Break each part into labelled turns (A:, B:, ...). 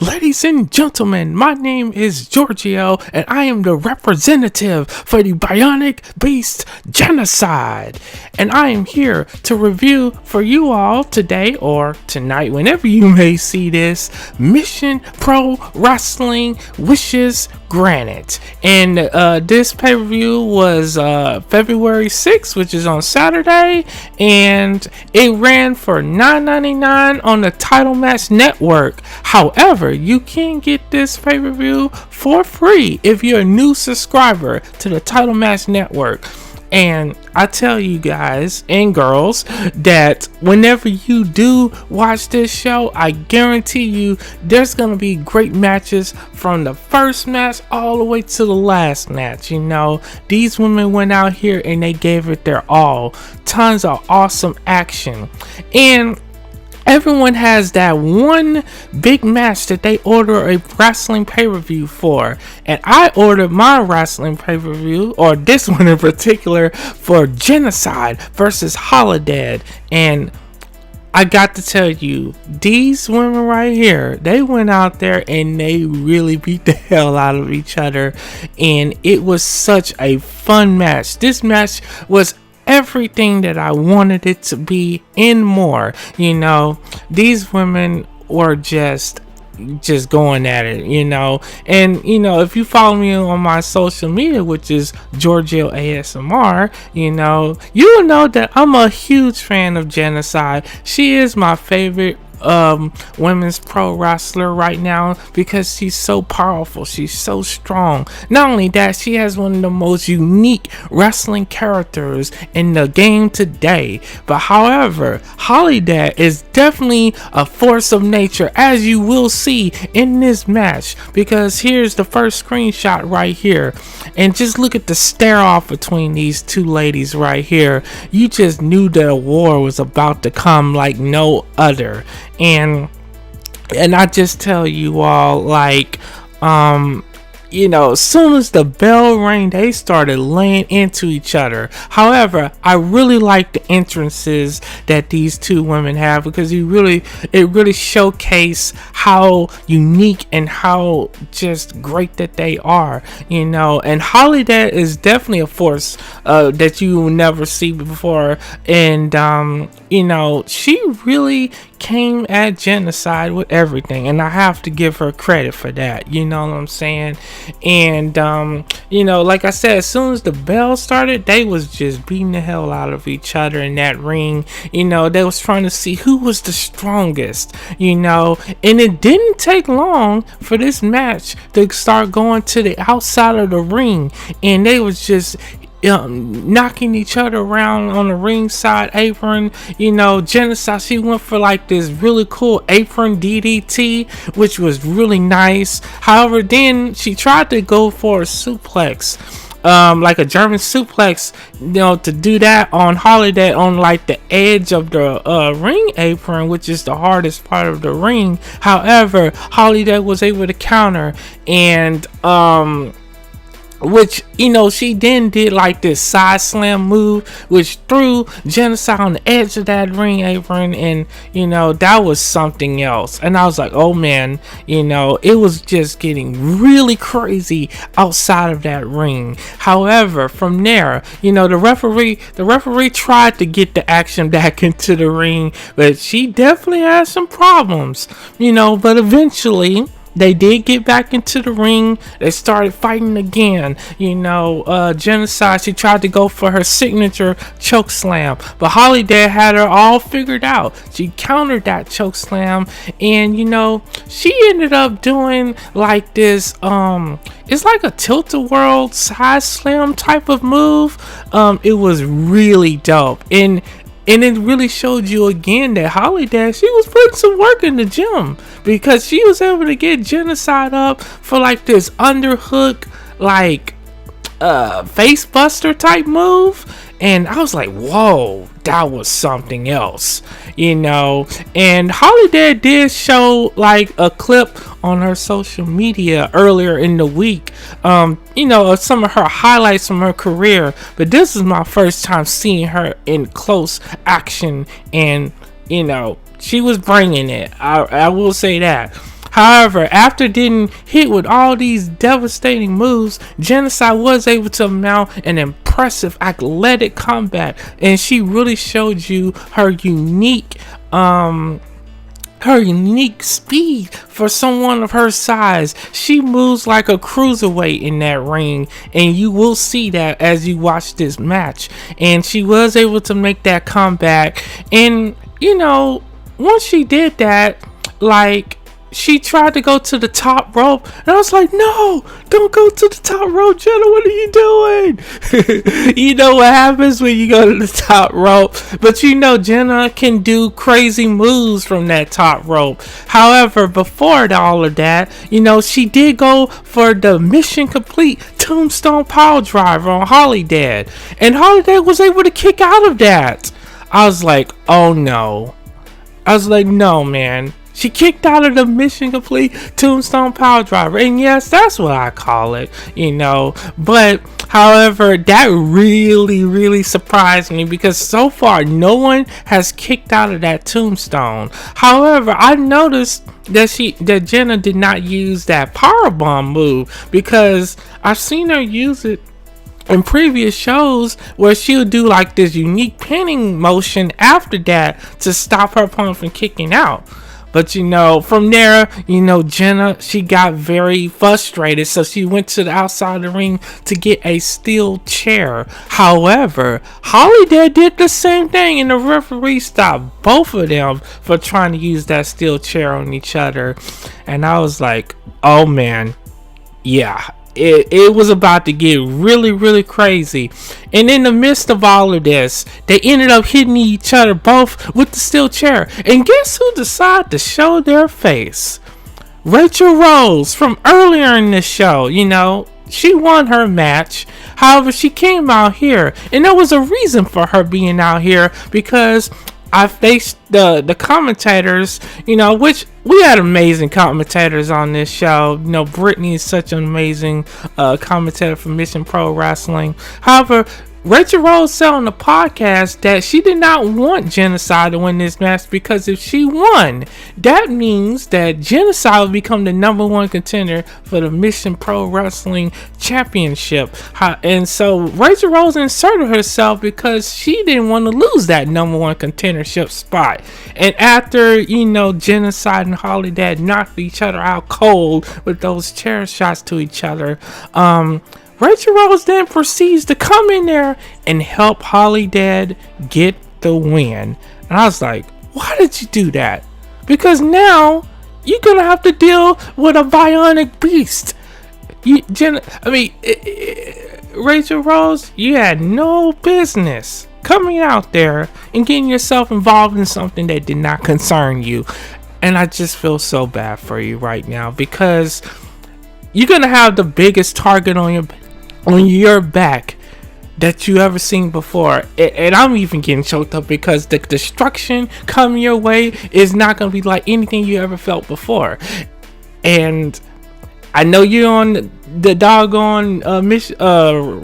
A: Ladies and gentlemen, my name is Giorgio, and I am the representative for the Bionic Beast Jennacide. And I am here to review for you all today or tonight, whenever you may see this, Mission Pro Wrestling Wishes Granted. And this pay-per-view was February 6th, which is on Saturday, and it ran for $9.99 on the Title Match Network. However, you can get this pay-per-view for free if you're a new subscriber to the Title Match Network. And I tell you guys and girls that whenever you do watch this show, I guarantee you there's going to be great matches from the first match all the way to the last match. You know, these women went out here and they gave it their all. Tons of awesome action. And everyone has that one big match that they order a wrestling pay-per-view for. And I ordered my wrestling pay-per-view, or this one in particular, for Jennacide versus Holidead. And I got to tell you, these women right here, they went out there and they really beat the hell out of each other. And it was such a fun match. This match was everything that I wanted it to be and more. You know, these women were just going at it, you know. And you know, if you follow me on my social media, which is Giorgio ASMR, you know, you will know that I'm a huge fan of Jennacide. She is my favorite women's pro wrestler right now because she's so powerful, she's so strong. Not only that, she has one of the most unique wrestling characters in the game today. But however, Holidead is definitely a force of nature, as you will see in this match, because here's the first screenshot right here, and just look at the stare off between these two ladies right here. You just knew that a war was about to come like no other. And I just tell you all, like, you know, as soon as the bell rang, they started laying into each other. However, I really like the entrances that these two women have, because it really showcase how unique and how just great that they are, you know. And Holidead is definitely a force that you will never see before. And you know, she really came at Jennacide with everything, and I have to give her credit for that, you know what I'm saying. And you know, like I said, as soon as the bell started, they was just beating the hell out of each other in that ring. You know, they was trying to see who was the strongest, you know. And it didn't take long for this match to start going to the outside of the ring, and they was just knocking each other around on the ringside apron. You know, Jennacide, she went for like this really cool apron DDT, which was really nice. However, then she tried to go for a suplex, like a German suplex, you know, to do that on Holidead on like the edge of the ring apron, which is the hardest part of the ring. However, Holidead was able to counter, and which, you know, she then did like this side slam move, which threw Jennacide on the edge of that ring apron. And you know, that was something else. And I was like, oh man, you know, it was just getting really crazy outside of that ring. However, from there, you know, the referee tried to get the action back into the ring, but she definitely had some problems, you know. But eventually they did get back into the ring. They started fighting again. You know, Jennacide, she tried to go for her signature choke slam, but Holidead had her all figured out. She countered that choke slam, and you know, she ended up doing like this, it's like a tilt-a-whirl side slam type of move. It was really dope. And it really showed you again that Holidead, she was putting some work in the gym, because she was able to get Jennacide up for like this underhook, like face buster type move. And I was like, whoa, that was something else, you know. And Holidead did show like a clip on her social media earlier in the week, you know, of some of her highlights from her career. But this is my first time seeing her in close action, and you know, she was bringing it. I will say that. However, after getting hit with all these devastating moves, Jennacide was able to mount an impressive athletic combat, and she really showed you her unique speed for someone of her size. She moves like a cruiserweight in that ring, and you will see that as you watch this match. And she was able to make that comeback, and once she did that, like, she tried to go to the top rope, and I was like, no, don't go to the top rope, Jenna, what are you doing? You know what happens when you go to the top rope, but Jenna can do crazy moves from that top rope. However, before all of that, she did go for the mission complete tombstone power driver on Holidead, and Holidead was able to kick out of that. I was like, oh no. I was like, no, man. She kicked out of the mission complete tombstone power driver. And yes, that's what I call it, But, however, that really surprised me, because so far no one has kicked out of that tombstone. However, I noticed that Jenna did not use that powerbomb move, because I've seen her use it in previous shows where she'll do like this unique pinning motion after that to stop her opponent from kicking out. But from there, Jenna, she got very frustrated, so she went to the outside of the ring to get a steel chair. However, Holidead did the same thing, and the referee stopped both of them for trying to use that steel chair on each other. And I was like, oh man, yeah. It was about to get really crazy. And in the midst of all of this, they ended up hitting each other both with the steel chair. And guess who decided to show their face? Rachel Rose from earlier in this show. She won her match. However, she came out here, and there was a reason for her being out here, because I faced the commentators, which we had amazing commentators on this show. Brittany is such an amazing commentator for Mission Pro Wrestling. However, Rachel Rose said on the podcast that she did not want Jennacide to win this match, because if she won, that means that Jennacide will become the #1 contender for the Mission Pro Wrestling Championship. And so Rachel Rose inserted herself because she didn't want to lose that #1 contendership spot. And after, Jennacide and Holidead knocked each other out cold with those chair shots to each other, Rachel Rose then proceeds to come in there and help Holidead get the win. And I was like, why did you do that? Because now you're going to have to deal with a bionic beast. Rachel Rose, you had no business coming out there and getting yourself involved in something that did not concern you. And I just feel so bad for you right now, because you're going to have the biggest target on your back that you ever seen before. And I'm even getting choked up, because the destruction coming your way is not going to be like anything you ever felt before. And I know you're on the doggone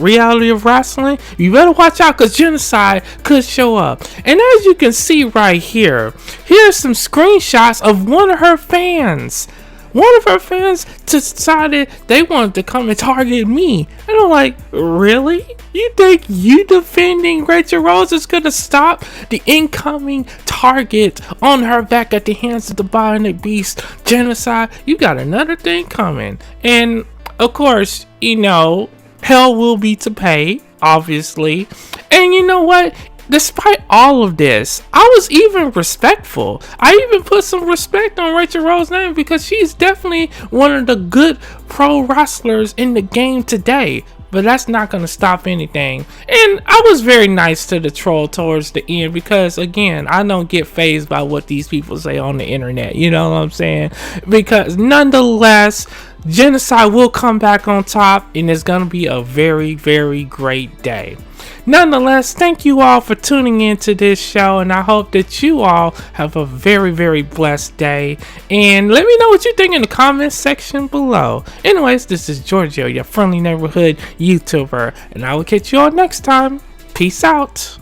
A: reality of wrestling. You better watch out, because Jennacide could show up. And as you can see right here, here's some screenshots of one of her fans. One of her fans decided they wanted to come and target me. And I'm like, really? You think you defending Rachel Rose is going to stop the incoming target on her back at the hands of the Bionic Beast, Jennacide? You got another thing coming. And, of course, hell will be to pay, obviously. And you know what? Despite all of this, I was even respectful. I even put some respect on Rachel Rose's name, because she's definitely one of the good pro wrestlers in the game today. But that's not going to stop anything. And I was very nice to the troll towards the end, because again, I don't get fazed by what these people say on the internet. You know what I'm saying? Because nonetheless, Jennacide will come back on top, and it's going to be a very great day. Nonetheless, thank you all for tuning in to this show, and I hope that you all have a very blessed day. And let me know what you think in the comments section below. Anyways, this is Giorgio, your friendly neighborhood YouTuber, and I will catch you all next time. Peace out.